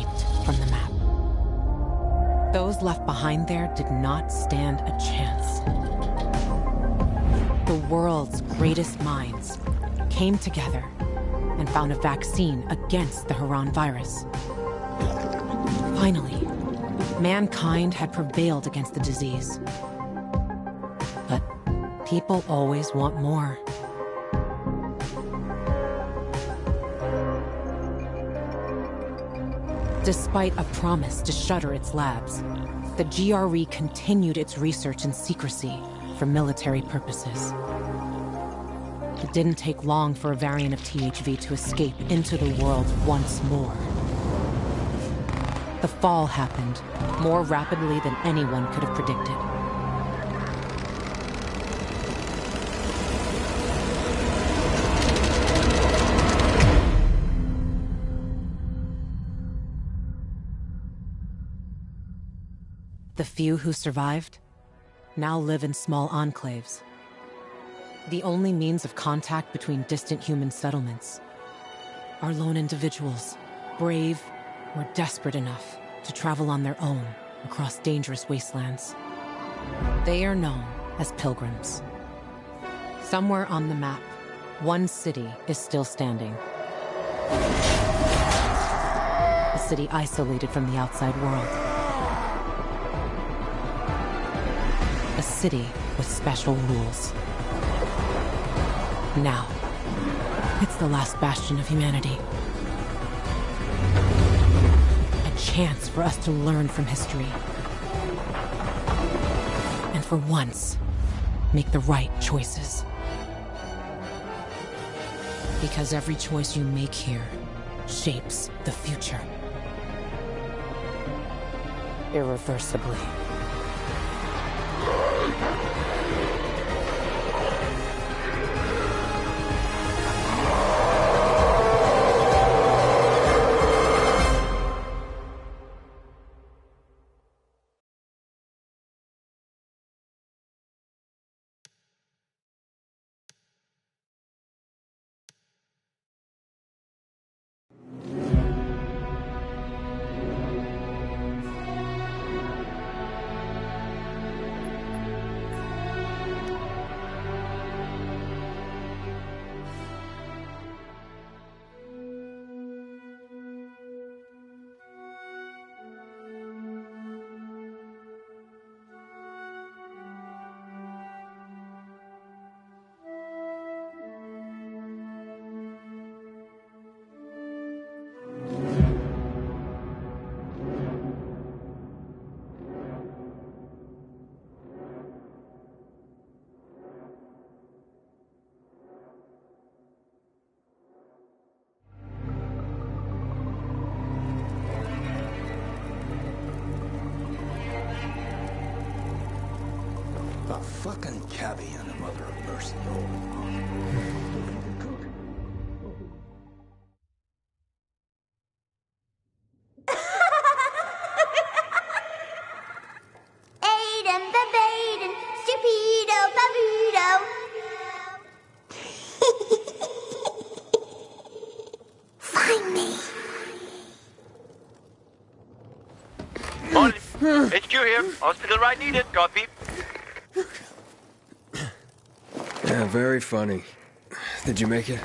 wiped from the map. Those left behind there did not stand a chance. The world's greatest minds came together and found a vaccine against the Haran virus. Finally, mankind had prevailed against the disease. But people always want more. Despite a promise to shutter its labs, the GRE continued its research in secrecy for military purposes. It didn't take long for a variant of THV to escape into the world once more. The fall happened more rapidly than anyone could have predicted. The few who survived now live in small enclaves. The only means of contact between distant human settlements are lone individuals, brave or desperate enough to travel on their own across dangerous wastelands. They are known as pilgrims. Somewhere on the map, one city is still standing. A city isolated from the outside world. A city with special rules. Now, it's the last bastion of humanity. A chance for us to learn from history. And for once, make the right choices. Because every choice you make here shapes the future. Irreversibly. A fucking cabbie and a mother of mercy. Aiden, babaden, stupido, babudo. Find me. Morning. HQ here. Hospital right needed. Copy. Yeah, very funny. Did you make it?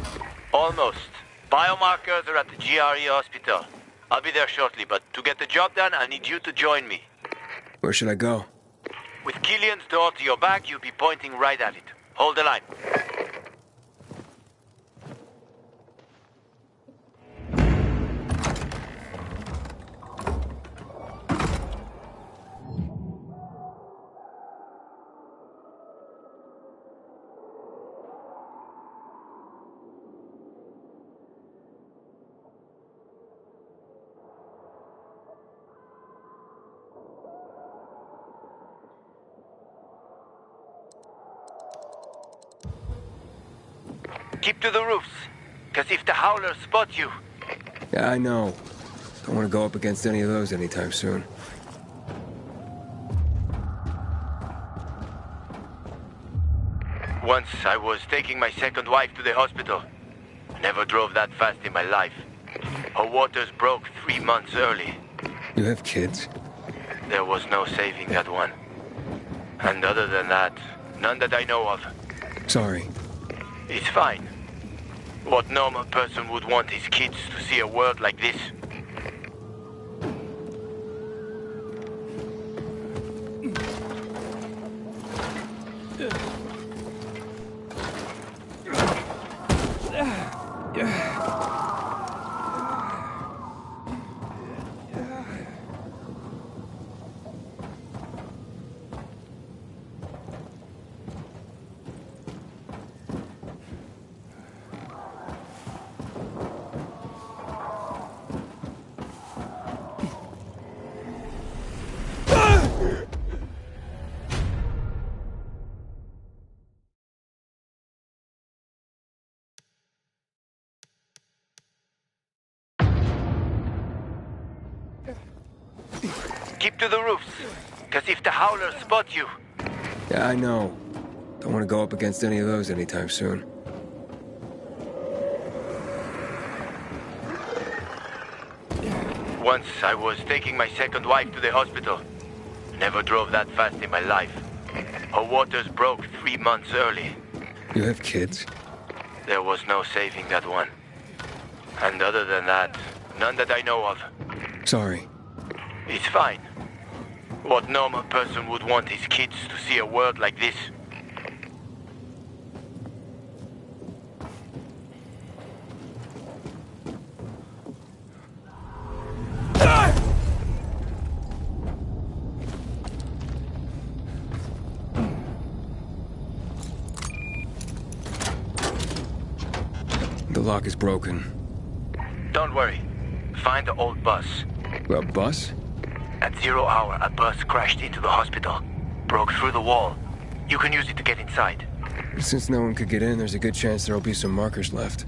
Almost. Biomarkers are at the GRE hospital. I'll be there shortly, but to get the job done, I'll need you to join me. Where should I go? With Killian's door to your back, you'll be pointing right at it. Hold the line. Keep to the roofs, because if the howlers spot you... Yeah, I know. Don't want to go up against any of those anytime soon. Once I was taking my second wife to the hospital. Never drove that fast in my life. Her waters broke 3 months early. You have kids? There was no saving that one. And other than that, none that I know of. Sorry. It's fine. What normal person would want his kids to see a world like this? Keep to the roofs, because if the Howlers spot you... Yeah, I know. Don't want to go up against any of those anytime soon. Once I was taking my second wife to the hospital. Never drove that fast in my life. Her waters broke 3 months early. You have kids? There was no saving that one. And other than that, none that I know of. Sorry. It's fine. What normal person would want his kids to see a world like this? The lock is broken. Don't worry. Find the old bus. A bus? At 0 hour, a bus crashed into the hospital. Broke through the wall. You can use it to get inside. Since no one could get in, there's a good chance there'll be some markers left.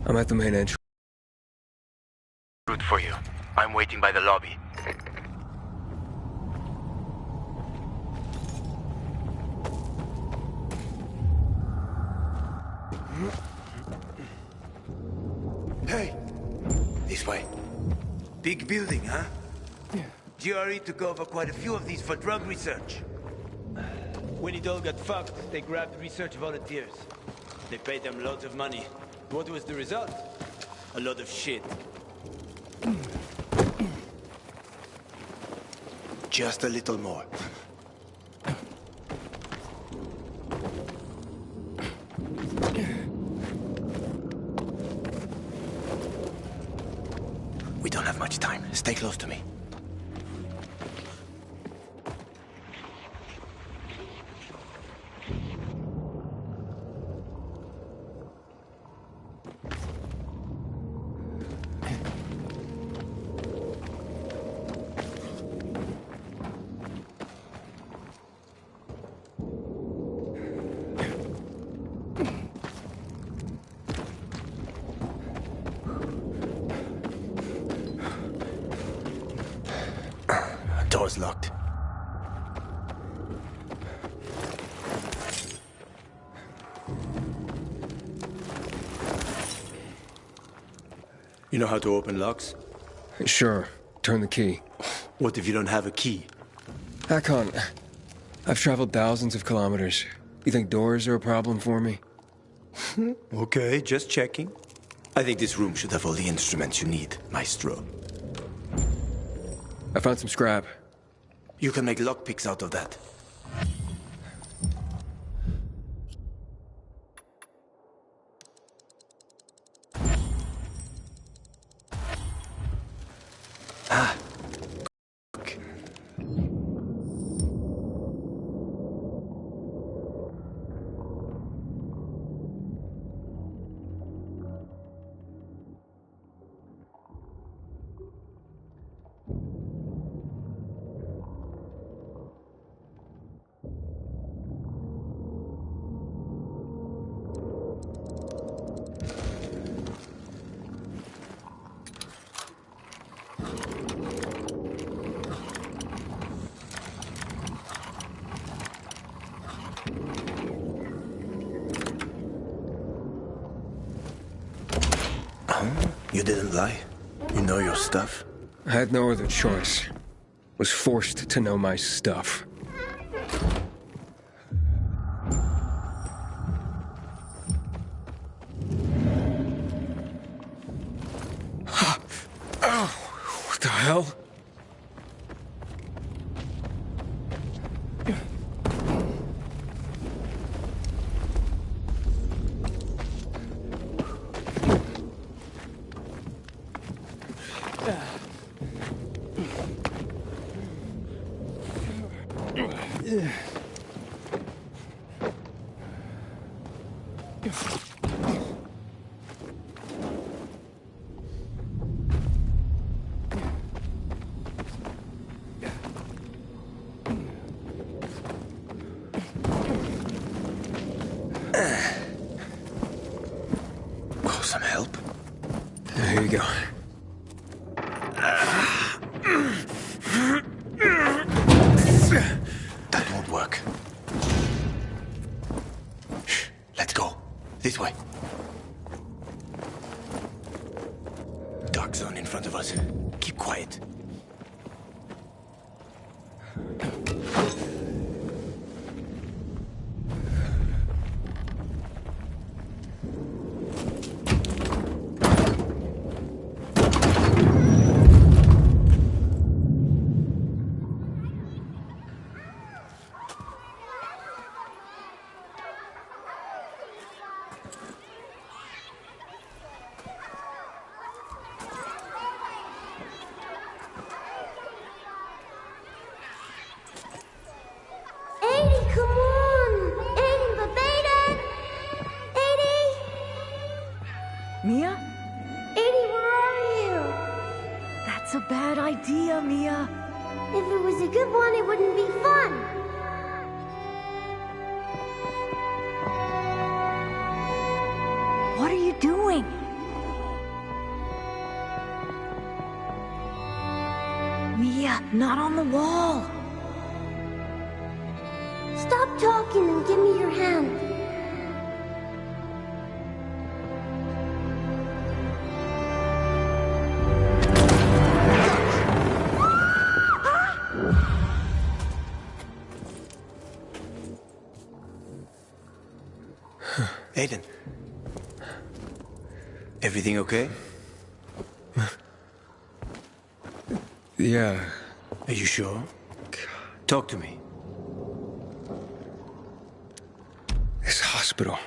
I'm at the main entrance. Route for you. I'm waiting by the lobby. Hey! This way. Big building, huh? GRE took over quite a few of these for drug research. When it all got fucked, they grabbed research volunteers. They paid them loads of money. What was the result? A lot of shit. Just a little more. We don't have much time. Stay close to me. door's locked. You know how to open locks? Sure. Turn the key. What if you don't have a key? Hakon, I've traveled thousands of kilometers. You think doors are a problem for me? Okay, just checking. I think this room should have all the instruments you need, Maestro. I found some scrap. You can make lockpicks out of that. Ah. You didn't lie. You know your stuff. I had no other choice. Was forced to know my stuff. Oh, what the hell? Call some help? Here you go. That won't work. Shh, let's go. This way. Dark zone in front of us. Keep quiet. Edie, come on! Aiden, Babaden! Edie! Mia? Edie, where are you? That's a bad idea, Mia. If it was a good one, it wouldn't be fun. What are you doing? Mia, not on the wall. Stop talking and give me your hand. Aiden. Everything okay? Yeah. Are you sure? Talk to me. This hospital.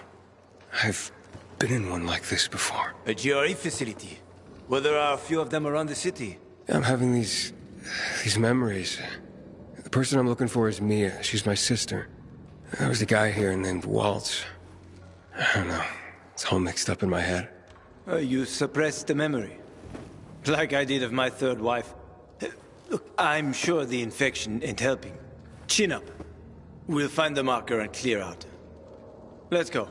I've been in one like this before. A GRE facility. Well, there are a few of them around the city. I'm having these memories. The person I'm looking for is Mia. She's my sister. There was a guy here named Waltz. I don't know. It's all mixed up in my head. You suppressed the memory. Like I did of my third wife. Look, I'm sure the infection ain't helping. Chin up. We'll find the marker and clear out. Let's go.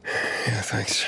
Yeah, thanks.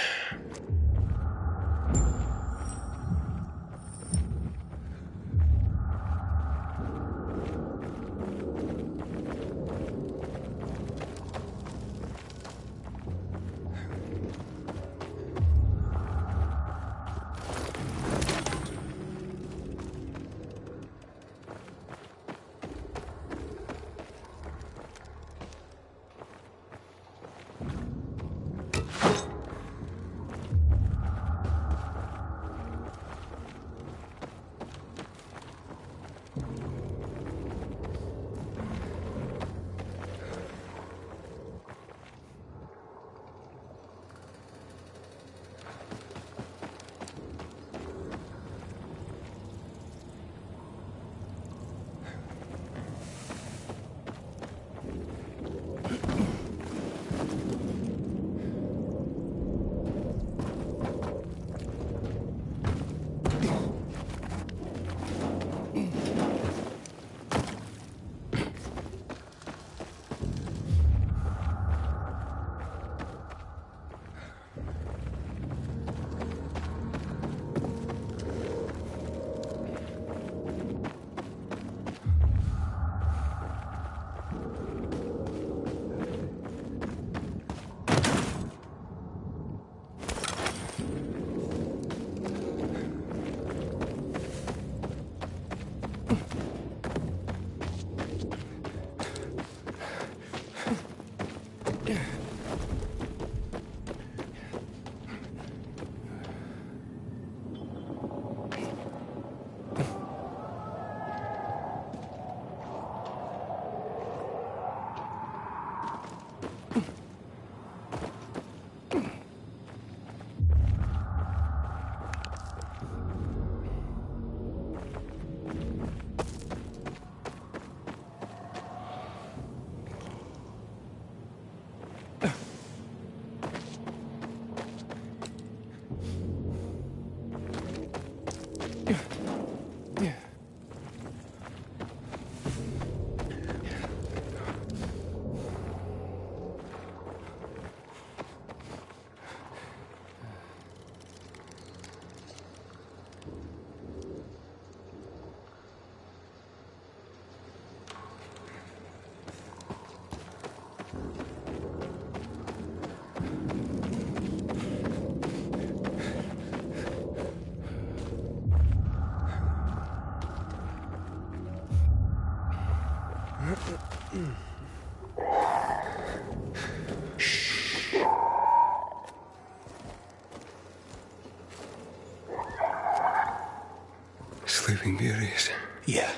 Sleeping Beauties. Yeah,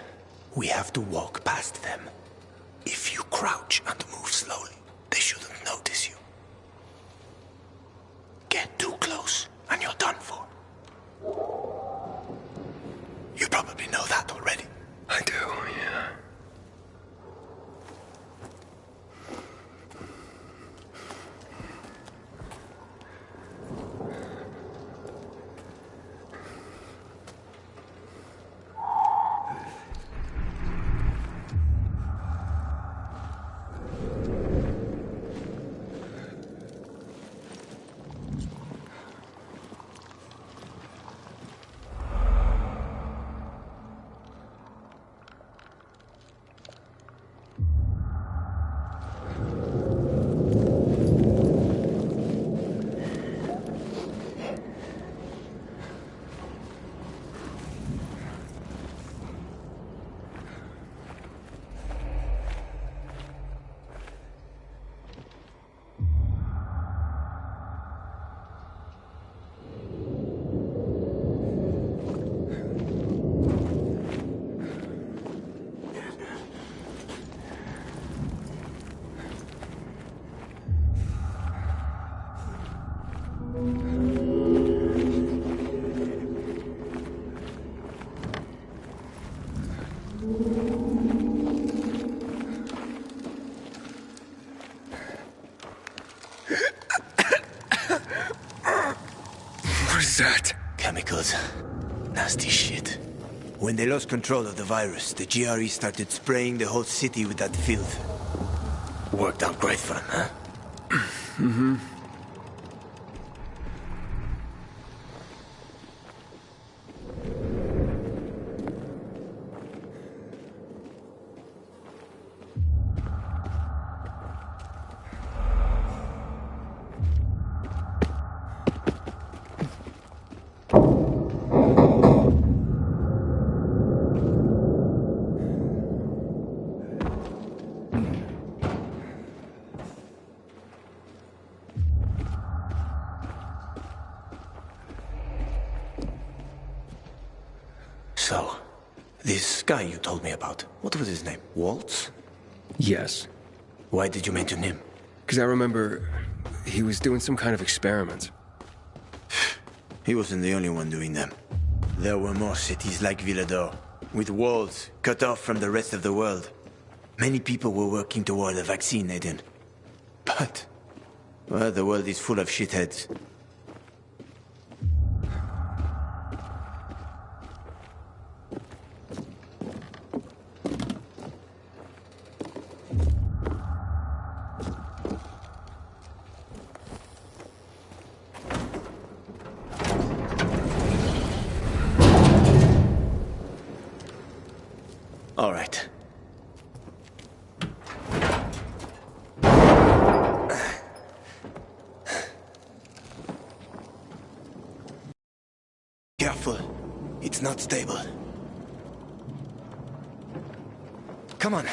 we have to walk past them. If you crouch and move slowly, they shouldn't notice you. Get too close, and you're done for. You probably know that already. I do, yeah. What is that? Chemicals. Nasty shit. When they lost control of the virus, the GRE started spraying the whole city with that filth. Worked out great for them, huh? Mm-hmm. So, this guy you told me about, what was his name? Waltz? Yes. Why did you mention him? Because I remember he was doing some kind of experiment. He wasn't the only one doing them. There were more cities like Villador, with walls cut off from the rest of the world. Many people were working toward a vaccine, Aiden. But, well, the world is full of shitheads. All right. Careful. It's not stable. Come on.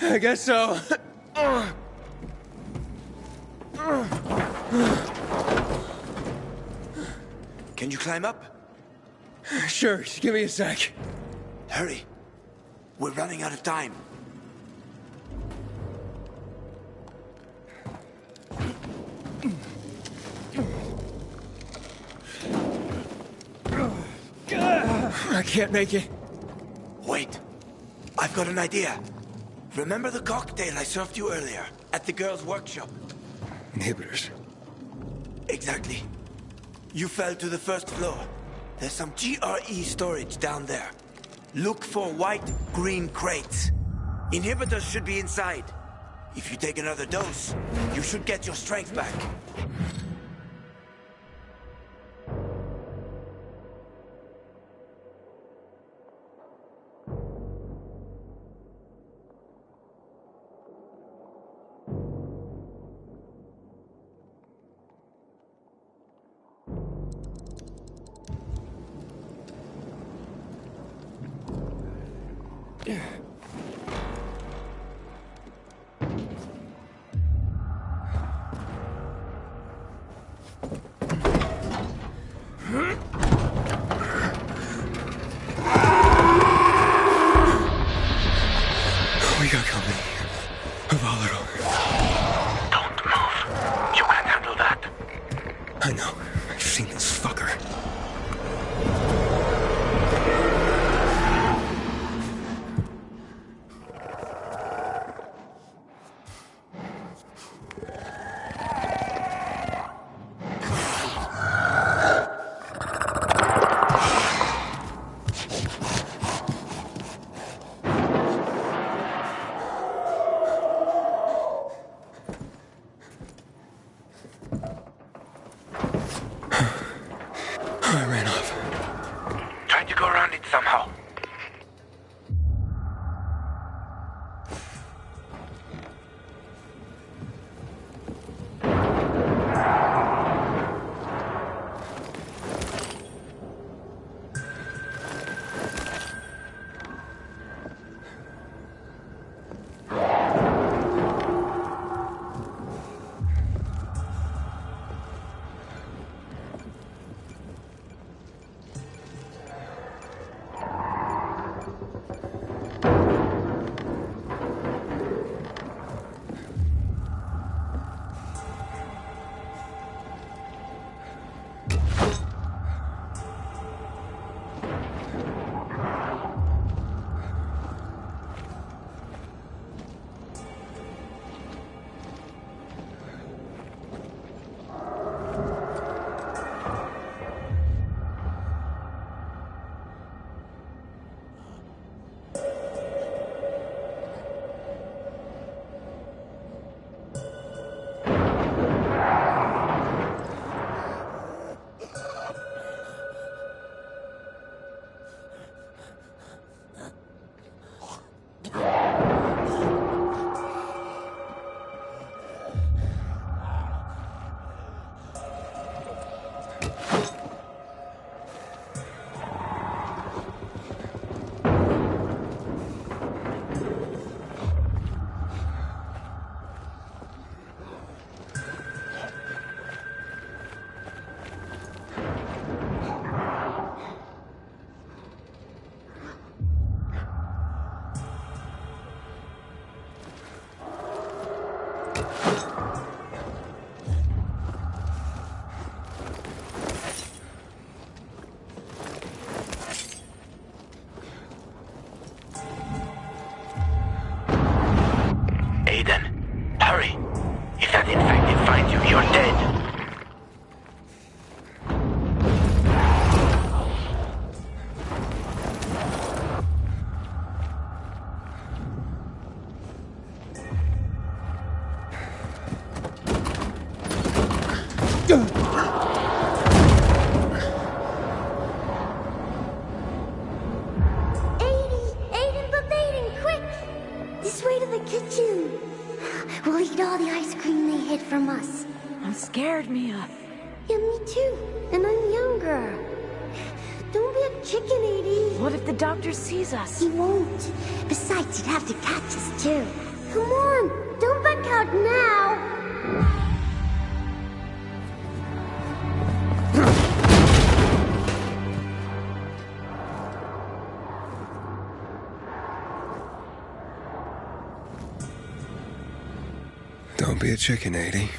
I guess so. Can you climb up? Sure, just give me a sec. Hurry. We're running out of time. I can't make it. Wait. I've got an idea. Remember the cocktail I served you earlier at the girls' workshop? Inhibitors. Exactly. You fell to the first floor. There's some GRE storage down there. Look for white, green crates. Inhibitors should be inside. If you take another dose, you should get your strength back. We got company. A volatile. Don't move. You can't handle that. I know. I've seen this fucker. I ran off. Try to go around it somehow. You're dead. We'll eat all the ice cream they hid from us. I'm scared, Mia. Yeah, me too. And I'm younger. Don't be a chicken, Edie. What if the doctor sees us? He won't. Besides, he'd have to catch us too. Come on, don't back out now. Don't be a chicken, 80.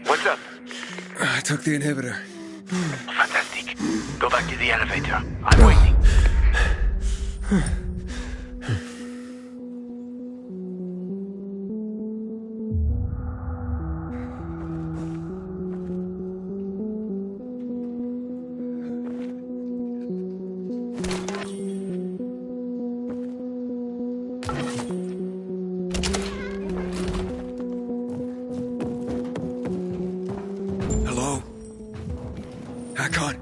What's up? I took the inhibitor. Fantastic. Go back to the elevator. I'm waiting. Hello? Hakon?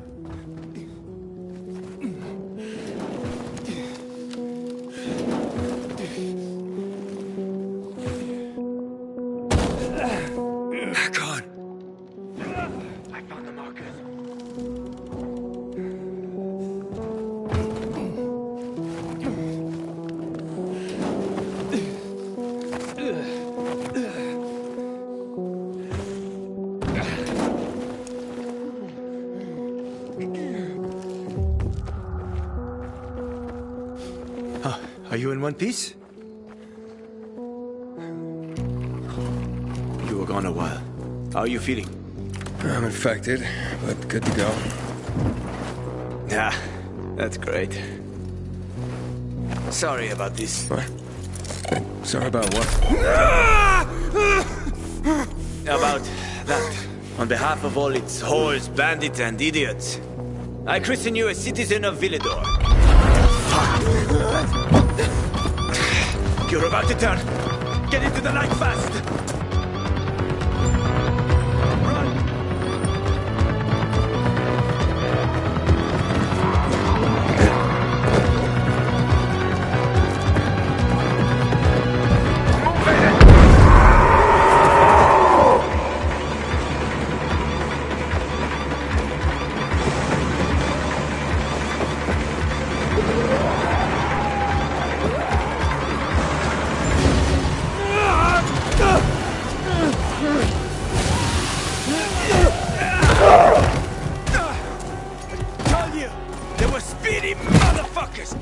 Hakon! I found the markers. Are you in one piece? You were gone a while. How are you feeling? I'm infected, but good to go. Yeah, that's great. Sorry about this. What? Sorry about what? About that. On behalf of all its whores, bandits, and idiots, I christen you a citizen of Villador. You're about to turn. Get into the light fast. Run. Told you, they were speedy motherfuckers.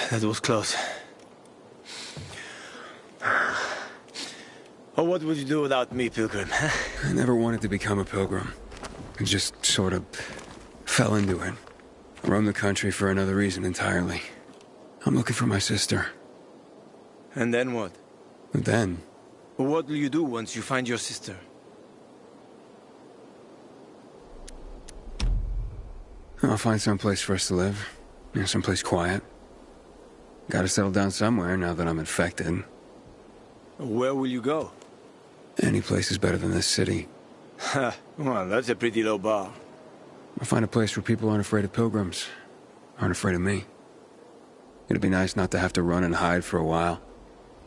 That was close. Oh, what would you do without me, Pilgrim? I never wanted to become a pilgrim. I just sort of fell into it. I roamed the country for another reason entirely. I'm looking for my sister. And then what? And then, What will you do once you find your sister? I'll find some place for us to live. You know, someplace quiet. Gotta settle down somewhere now that I'm infected. Where will you go? Any place is better than this city. Ha, well, that's a pretty low bar. I'll find a place where people aren't afraid of pilgrims. Aren't afraid of me. It'd be nice not to have to run and hide for a while.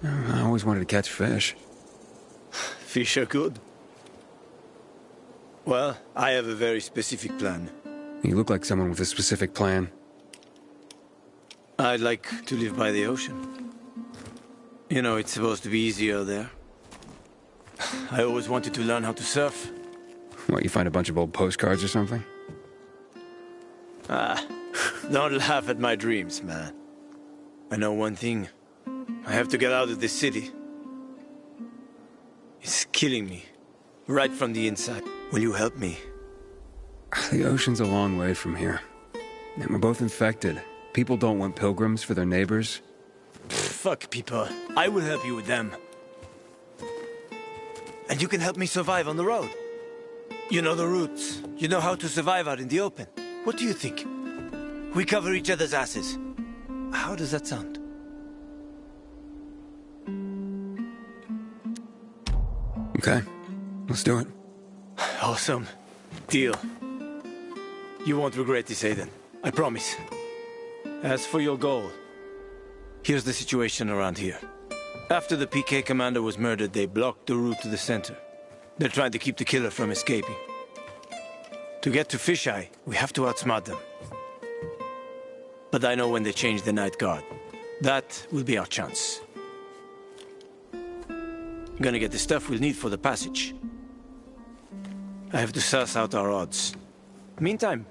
I always wanted to catch fish. Fish are good. Well, I have a very specific plan. You look like someone with a specific plan. I'd like to live by the ocean. You know, it's supposed to be easier there. I always wanted to learn how to surf. What, you find a bunch of old postcards or something? Don't laugh at my dreams, man. I know one thing. I have to get out of this city. It's killing me. Right from the inside. Will you help me? The ocean's a long way from here. And we're both infected. People don't want pilgrims for their neighbors. Fuck people. I will help you with them. And you can help me survive on the road. You know the routes. You know how to survive out in the open. What do you think? We cover each other's asses. How does that sound? Okay, let's do it. Awesome. Deal. You won't regret this, Aiden. I promise. As for your goal, here's the situation around here. After the PK commander was murdered, they blocked the route to the center. They're trying to keep the killer from escaping. To get to Fisheye, we have to outsmart them. But I know when they change the night guard. That will be our chance. I'm gonna get the stuff we'll need for the passage. I have to suss out our odds. Meantime,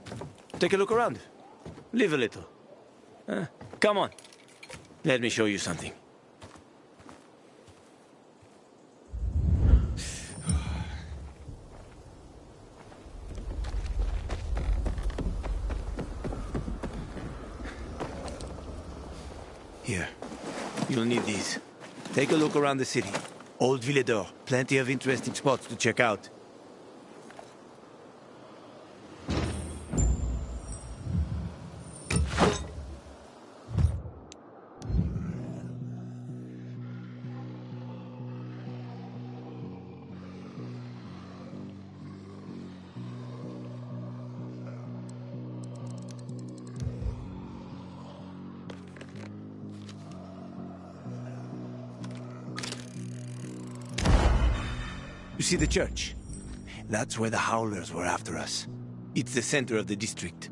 take a look around. Live a little. Come on. Let me show you something. Here. You'll need these. Take a look around the city. Old Villedor. Plenty of interesting spots to check out. You see the church? That's where the Howlers were after us. It's the center of the district.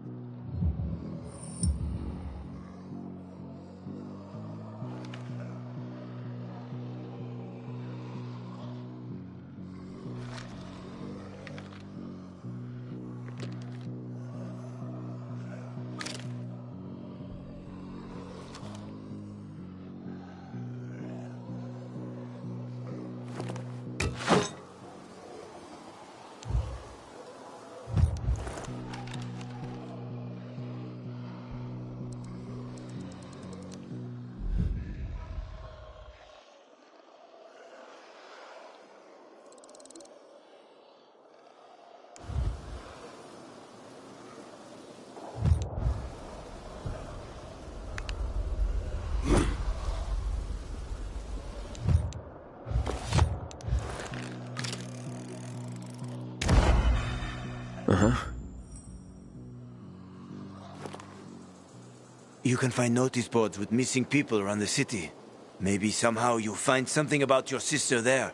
You can find notice boards with missing people around the city. Maybe somehow you'll find something about your sister there.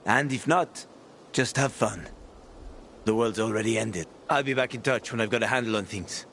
And if not, just have fun. The world's already ended. I'll be back in touch when I've got a handle on things.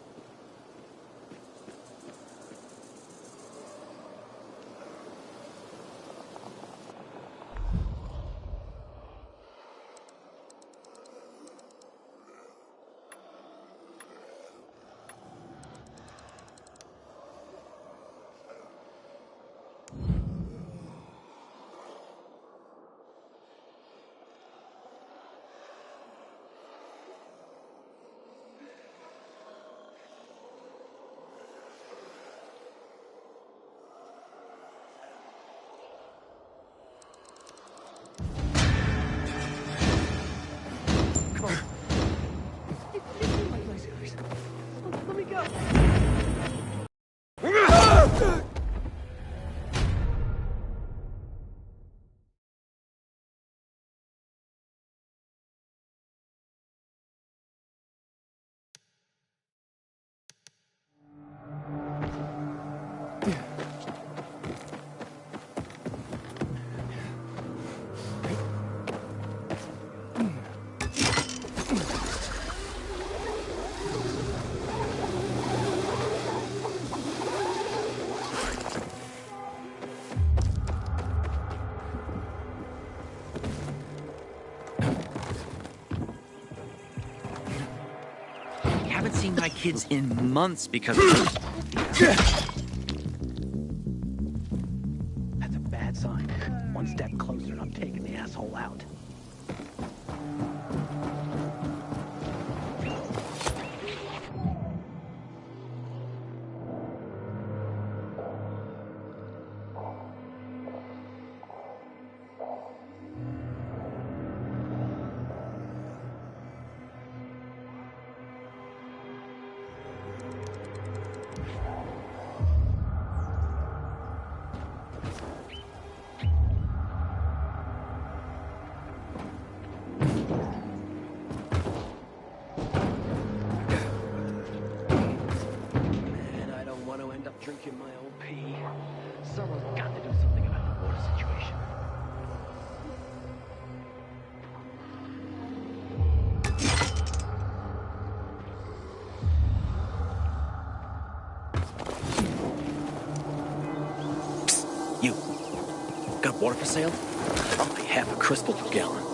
seen my kids in months because of... That's a bad sign. One step closer and I'm taking the asshole out. Drinking my own pee. Someone's got to do something about the water situation. Psst, you. Got water for sale? I'll pay half a crystal per gallon.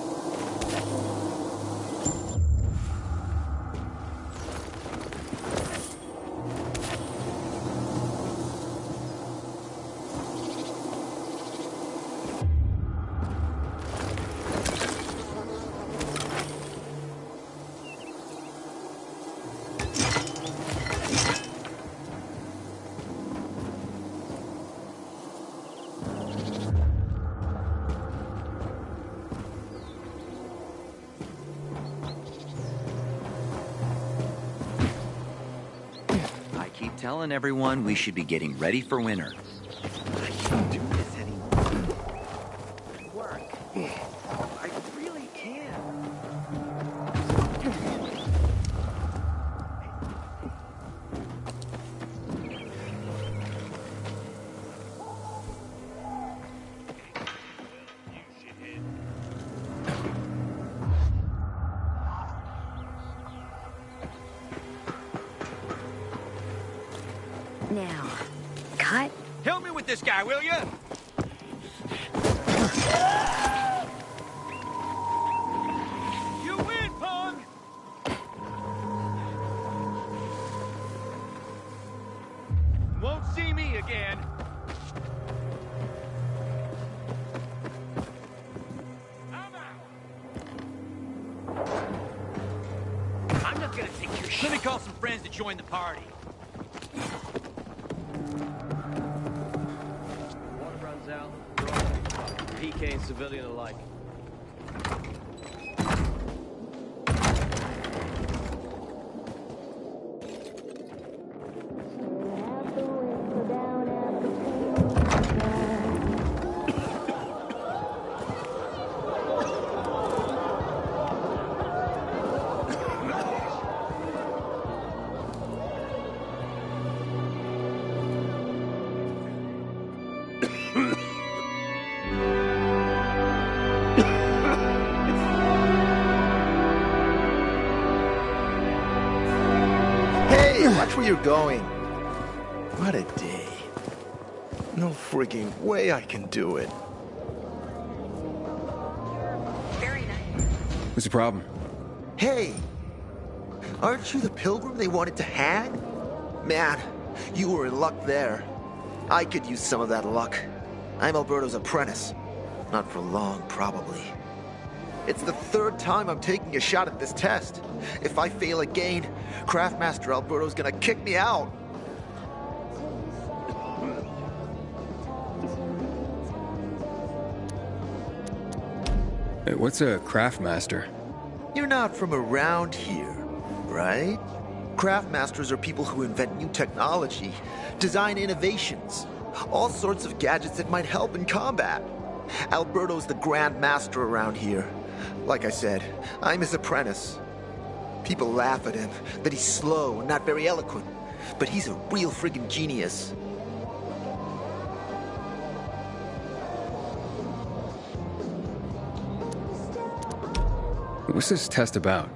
Telling everyone we should be getting ready for winter. I can't do this anymore. Work. I really can't. Now, cut. Help me with this guy, will you? You win, punk! Won't see me again. I'm not gonna take your shit. Let me call some friends to join the party. Water runs out. PK and civilian alike. Watch where you're going. What a day. No frigging way I can do it. Very nice. What's the problem? Hey! Aren't you the pilgrim they wanted to hang? Man, you were in luck there. I could use some of that luck. I'm Alberto's apprentice. Not for long, probably. It's the third time I'm taking a shot at this test. If I fail again, Craftmaster Alberto's gonna kick me out. Hey, what's a Craftmaster? You're not from around here, right? Craftmasters are people who invent new technology, design innovations, all sorts of gadgets that might help in combat. Alberto's the Grand Master around here. Like I said, I'm his apprentice. People laugh at him, that he's slow and not very eloquent, but he's a real friggin' genius. What's this test about?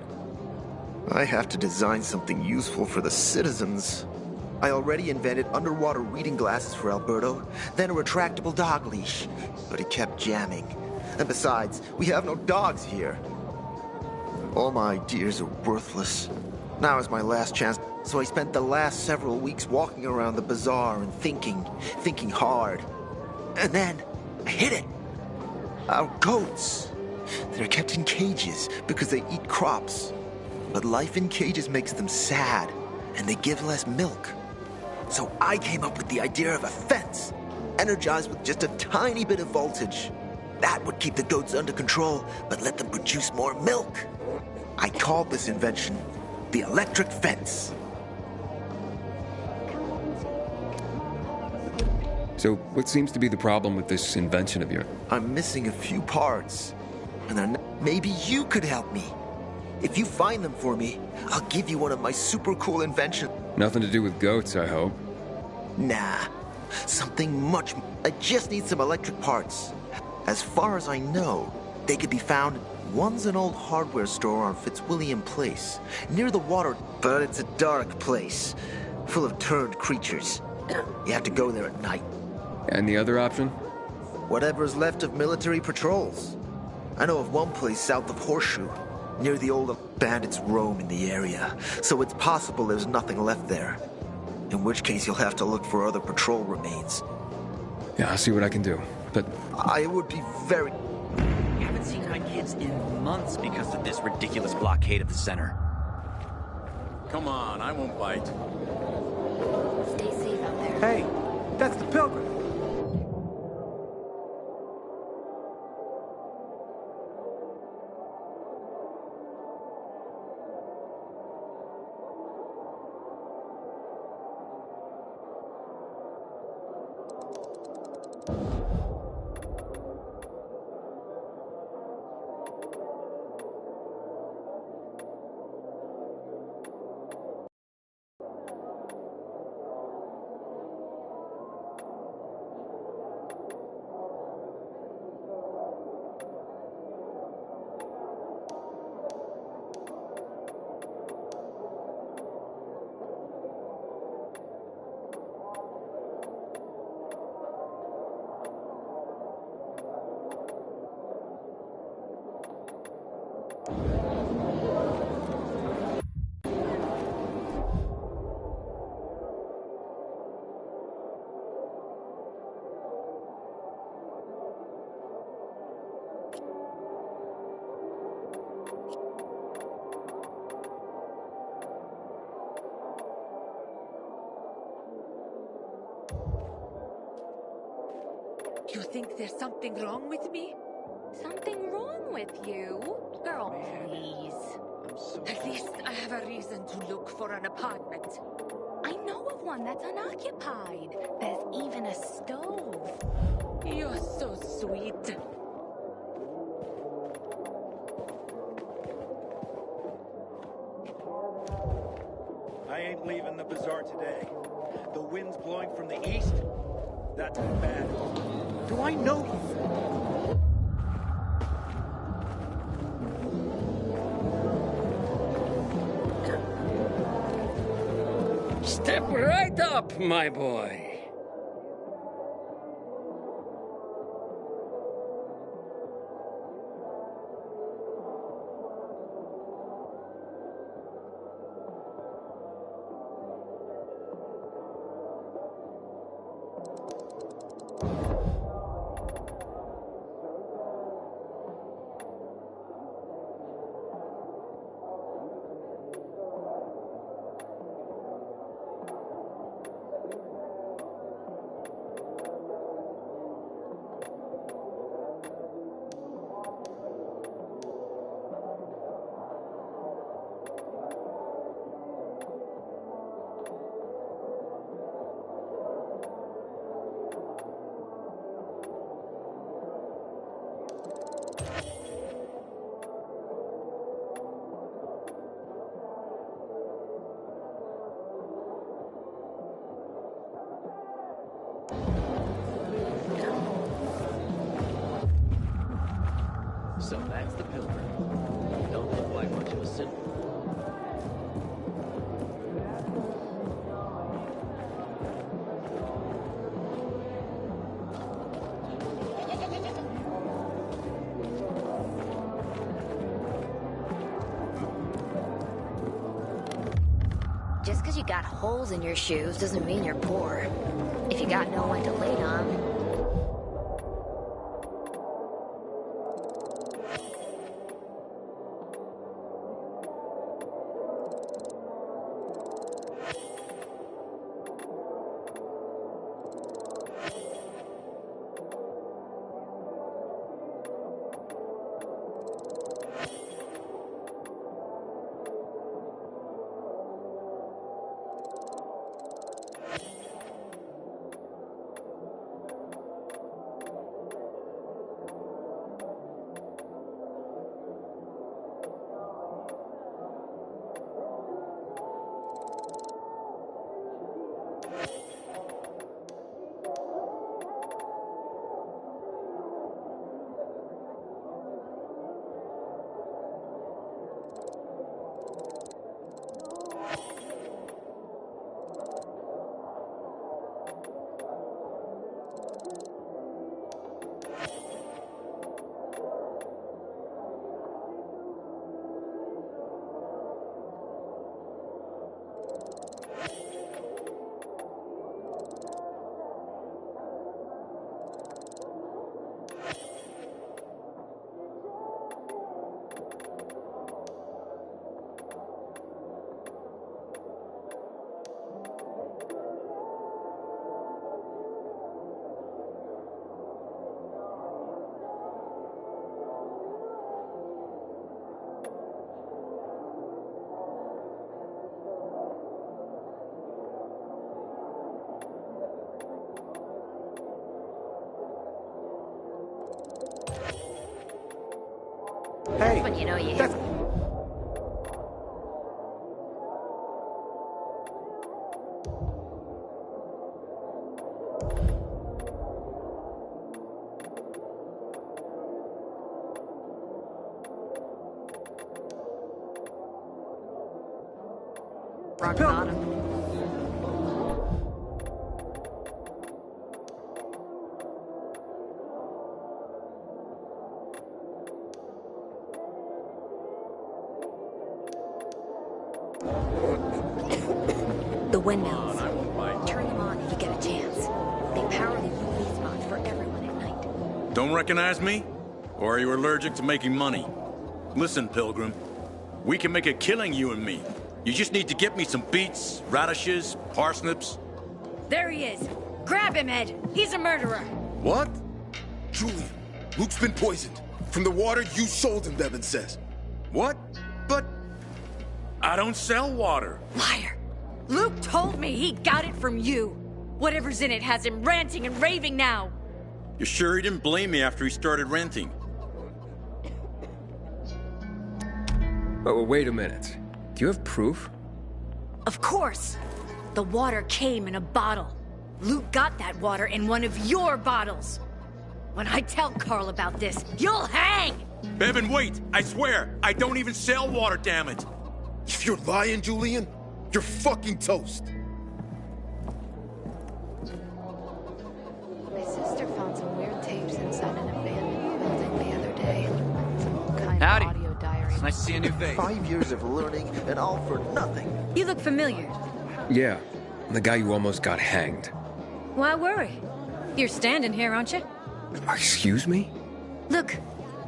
I have to design something useful for the citizens. I already invented underwater reading glasses for Alberto, then a retractable dog leash, but he kept jamming. And besides, we have no dogs here. All my ideas are worthless. Now is my last chance, so I spent the last several weeks walking around the bazaar and thinking hard. And then, I hit it. Our goats. They're kept in cages because they eat crops. But life in cages makes them sad, and they give less milk. So I came up with the idea of a fence, energized with just a tiny bit of voltage. That would keep the goats under control, but let them produce more milk. I called this invention the electric fence. So, what seems to be the problem with this invention of yours? I'm missing a few parts, and maybe you could help me. If you find them for me, I'll give you one of my super cool inventions. Nothing to do with goats, I hope. Nah, something much. I just need some electric parts. As far as I know, they could be found. One's an old hardware store on Fitzwilliam Place, near the water, but it's a dark place, full of turned creatures. You have to go there at night. And the other option? Whatever's left of military patrols. I know of one place south of Horseshoe, near the old bandits roam in the area, so it's possible there's nothing left there. In which case you'll have to look for other patrol remains. Yeah, I'll see what I can do, but... I would be very... We haven't seen my kids in months because of this ridiculous blockade of the center. Come on, I won't bite. Stay safe out there. Hey, that's the Pilgrim. You think there's something wrong with me? Something wrong with you? Girl, please. At least I have a reason to look for an apartment. I know of one that's unoccupied. There's even a stove. You're so sweet. I ain't leaving the bazaar today. The wind's blowing from the east. That's bad. Do I know you? Step right up, my boy. So that's the Pilgrim. Don't look like much of a simple. you got holes in your shoes doesn't mean you're poor. If you got no one to lean on. Hey, That's when you know you that's... rock bottom. The windmills. Turn them on if you get a chance. They power the UV spots for everyone at night. Don't recognize me? Or are you allergic to making money? Listen, Pilgrim. We can make a killing, you and me. You just need to get me some beets, radishes, parsnips. There he is. Grab him, Ed. He's a murderer. What? Julian, Luke's been poisoned. From the water you sold him, Bevan says. What? But... I don't sell water. Liar. Luke told me he got it from you. Whatever's in it has him ranting and raving now. You sure he didn't blame me after he started ranting? Oh, wait a minute. Do you have proof? Of course. The water came in a bottle. Luke got that water in one of your bottles. When I tell Carl about this, you'll hang! Bevan, wait! I swear, I don't even sell water, damn it! If you're lying, Julian, you're fucking toast. My sister found some weird tapes inside an abandoned building the other day. Some kind Howdy. of audio diary. It's nice to see a new face. 5 years of learning, and all for nothing. You look familiar. Yeah, the guy who almost got hanged. Why worry? You're standing here, aren't you? Excuse me? Look,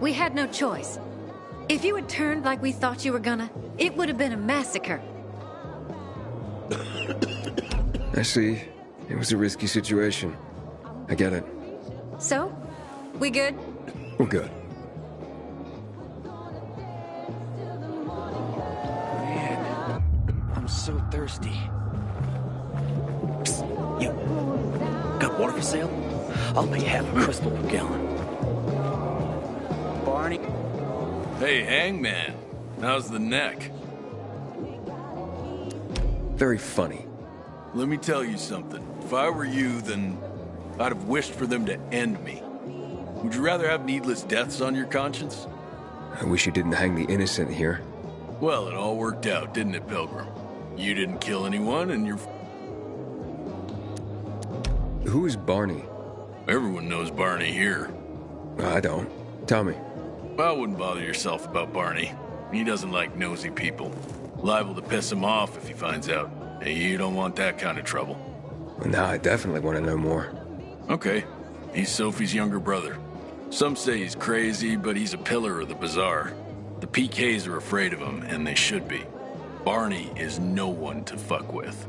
we had no choice. If you had turned like we thought you were gonna, it would have been a massacre. I see. It was a risky situation. I get it. So? We good? We're good. Man, I'm so thirsty. Psst, you. Got water for sale? I'll pay half a crystal per gallon. Barney? Hey, Hangman. How's the neck? Very funny. Let me tell you something. If I were you, then I'd have wished for them to end me. Would you rather have needless deaths on your conscience? I wish you didn't hang the innocent here. Well, it all worked out, didn't it, Pilgrim? You didn't kill anyone, and you're... Who is Barney? Everyone knows Barney here. I don't. Tell me. I wouldn't bother yourself about Barney. He doesn't like nosy people. Liable to piss him off if he finds out You don't want that kind of trouble. Well, now I definitely want to know more. Okay. He's Sophie's younger brother. Some say he's crazy, but he's a pillar of the bazaar. The PKs are afraid of him, and they should be. Barney is no one to fuck with.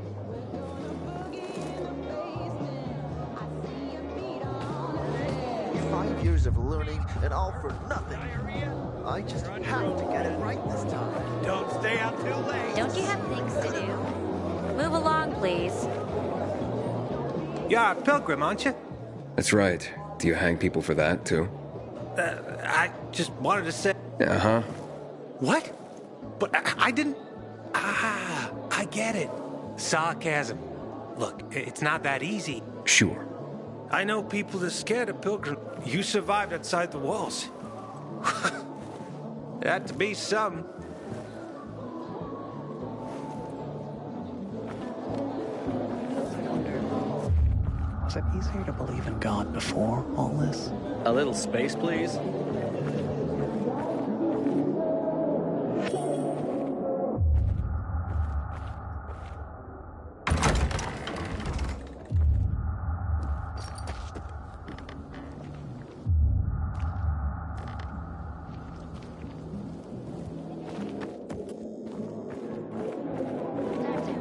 5 years of learning, and all for nothing. I just have to get it right this time. Don't stay out too late. Don't you have things to do? Move along, please. You're a pilgrim, aren't you? That's right. Do you hang people for that, too? I just wanted to say... Uh-huh. What? But I didn't... Ah, I get it. Sarcasm. Look, it's not that easy. Sure. I know people are scared of pilgrims. You survived outside the walls. It had to be some. Was it easier to believe in God before all this? A little space, please.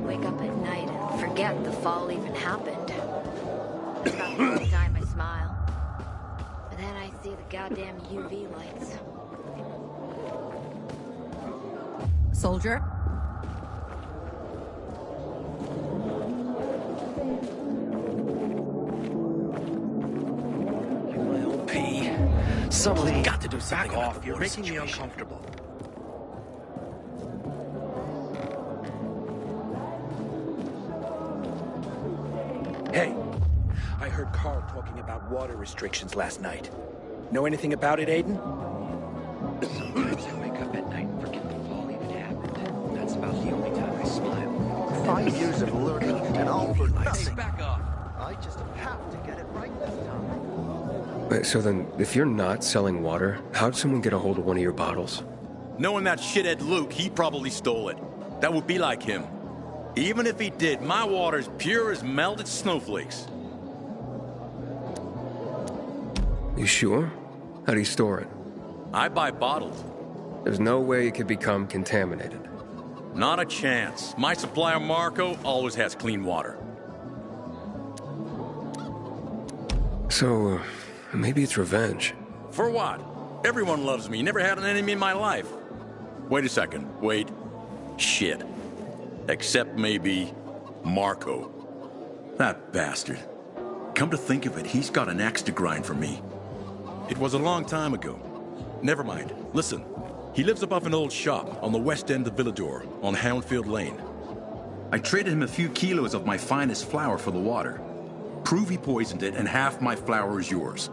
Wake up at night and forget the fall even happened. Every time I smile. But then I see the goddamn UV lights. Soldier? My old P. Someone's got to do something back about off. the You're water making me situation. uncomfortable. Hey, I heard Carl talking about water restrictions last night. Know anything about it, Aiden? Sometimes I wake up at night and forget the fall even happened. That's about the only time I smile. 5 years of learning, and all for nothing. Back off. I just have to get it right this time. Wait, so then, if you're not selling water, how'd someone get a hold of one of your bottles? Knowing that shithead Luke, he probably stole it. That would be like him. Even if he did, my water's pure as melted snowflakes. You sure? How do you store it? I buy bottles. There's no way it could become contaminated. Not a chance. My supplier, Marco, always has clean water. So, maybe it's revenge. For what? Everyone loves me. Never had an enemy in my life. Wait a second. Wait. Shit. Except maybe Marco. That bastard. Come to think of it, he's got an axe to grind for me. It was a long time ago. Never mind. Listen. He lives above an old shop on the west end of Villador, on Houndfield Lane. I traded him a few kilos of my finest flour for the water. Prove he poisoned it, and half my flour is yours.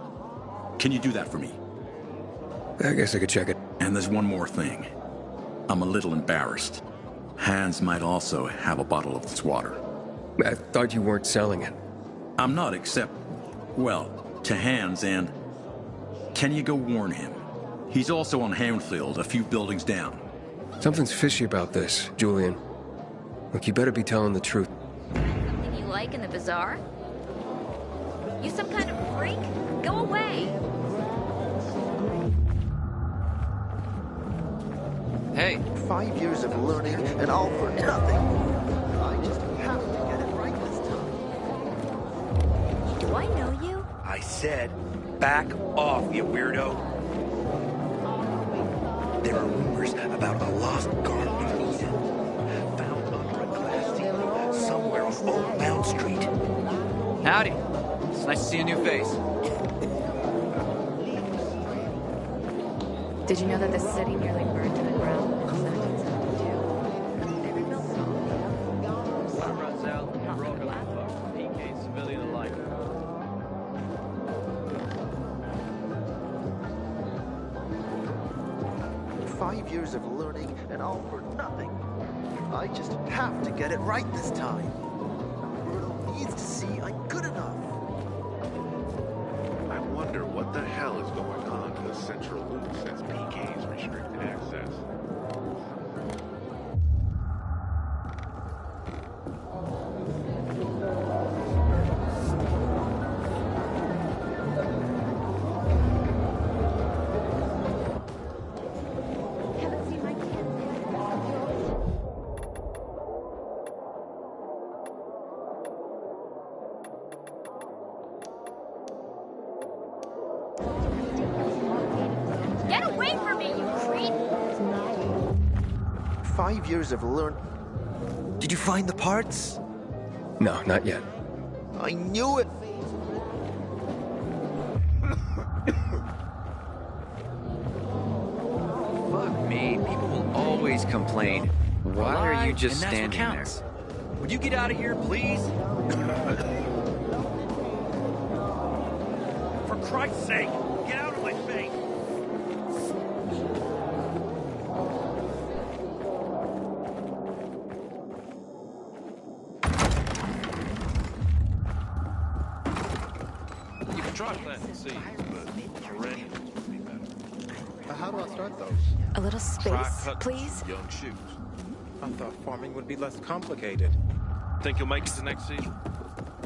Can you do that for me? I guess I could check it. And there's one more thing. I'm a little embarrassed. Hans might also have a bottle of this water. I thought you weren't selling it. I'm not, except, well, to Hans, and can you go warn him? He's also on Houndfield, a few buildings down. Something's fishy about this, Julian. Look, you better be telling the truth. Something you like in the bazaar? You some kind of freak? Go away! Hey. 5 years of learning, and all for nothing. I just have to get it right this time. Do I know you? I said, back off, you weirdo. There are rumors about a lost garden in Eden, found under a glass ceiling somewhere on Old Mount Street. Howdy. It's nice to see a new face. Did you know that this city nearly burned to the ground in 1772? They rebuilt it all. Water runs out, and we're all gonna fuck. PK, civilian alike. 5 years of learning, and all for nothing. I just have to get it right this time. Roberto needs to see I'm good enough. I wonder what the hell is going on to the central loop since PK's restricted access. 5 years of learn... Did you find the parts? No, not yet. I knew it! Fuck me, people will always complain. Why are you just standing there? Would you get out of here, please? For Christ's sake, get out of my face! You can try planting seeds, but already would be better. How do I start those? A little Try space, cutting please? some young shoots. I thought farming would be less complicated. Think you'll make it to next season?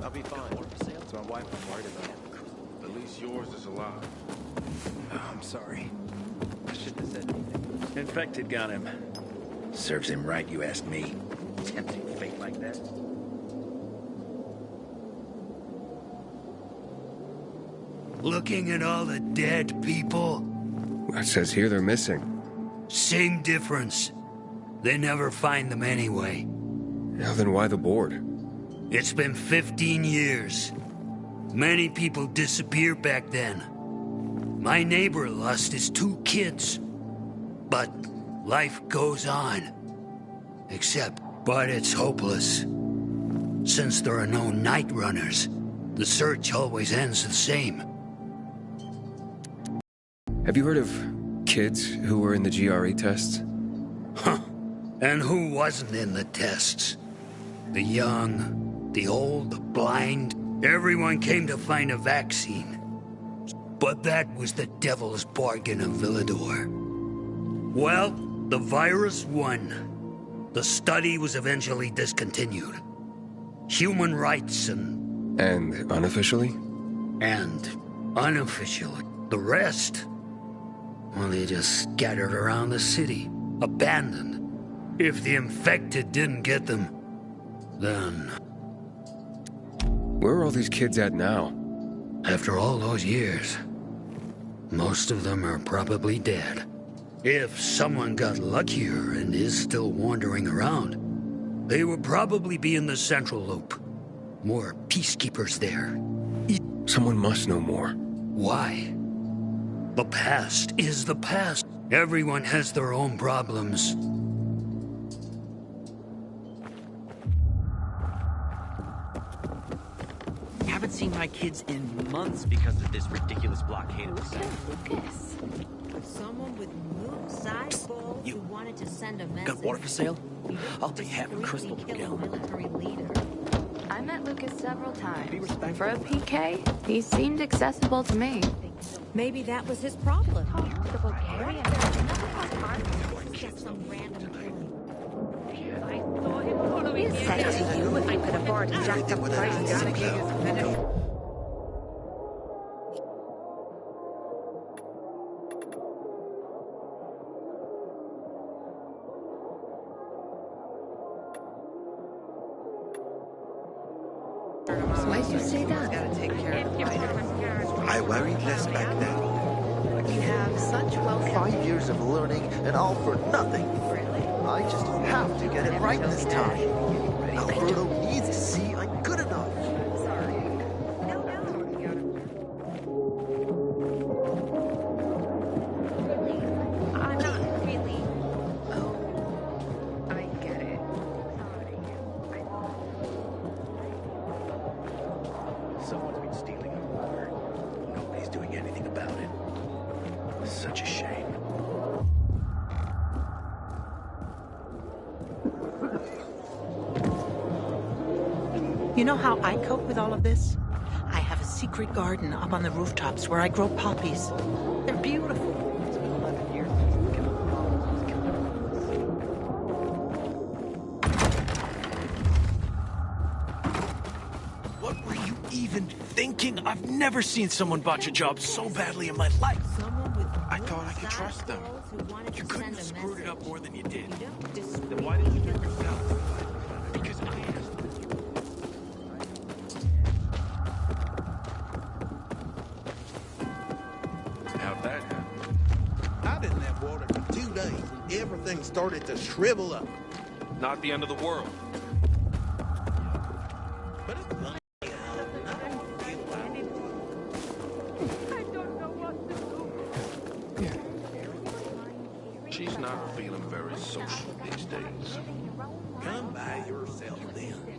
I'll be fine. It's my wife I'm worried about. At least yours is alive. Oh, I'm sorry. I shouldn't have said anything. Infected got him. Serves him right, you ask me. Tempting fate like that. Looking at all the dead people? It says here they're missing. Same difference. They never find them anyway. Now then why the board? It's been 15 years. Many people disappeared back then. My neighbor lost his 2 kids. But life goes on. But it's hopeless. Since there are no night runners, the search always ends the same. Have you heard of kids who were in the GRE tests? Huh. And who wasn't in the tests? The young, the old, the blind. Everyone came to find a vaccine. But that was the devil's bargain of Villador. Well, the virus won. The study was eventually discontinued. Human rights and... And unofficially? And unofficially. The rest... Well, they just scattered around the city, abandoned. If the infected didn't get them, then... Where are all these kids at now? After all those years, most of them are probably dead. If someone got luckier and is still wandering around, they would probably be in the Central Loop. More peacekeepers there. Someone must know more. Why? The past is the past. Everyone has their own problems. Haven't seen my kids in months because of this ridiculous blockade of the site. Lucas. Someone with moon-sized balls who wanted to send a message. Got water for sale? I'll be having crystal gallon. Military leader. I met Lucas several times. For a PK, he seemed accessible to me. Maybe that was his problem. The Bulgarian. Is that to you if I could afford to jack up prices? Why'd you say that? I worried less back then. We have such welcome. 5 years of learning and all for nothing. I just have to get it right this time. Alberto needs to see I'm good enough. I'm not really. Oh, I get it. Someone's been stealing our water. Nobody's doing anything about it. Such a shame. You know how I cope with all of this? I have a secret garden up on the rooftops where I grow poppies. They're beautiful. What were you even thinking? I've never seen someone botch a job so badly in my life. I thought I could trust them. You couldn't have screwed it up more than you did. Then why didn't you do it yourself? Because I asked. How'd that happen? I didn't have water for 2 days, and everything started to shrivel up. Not the end of the world. She's not feeling very social these days. Come by yourself then.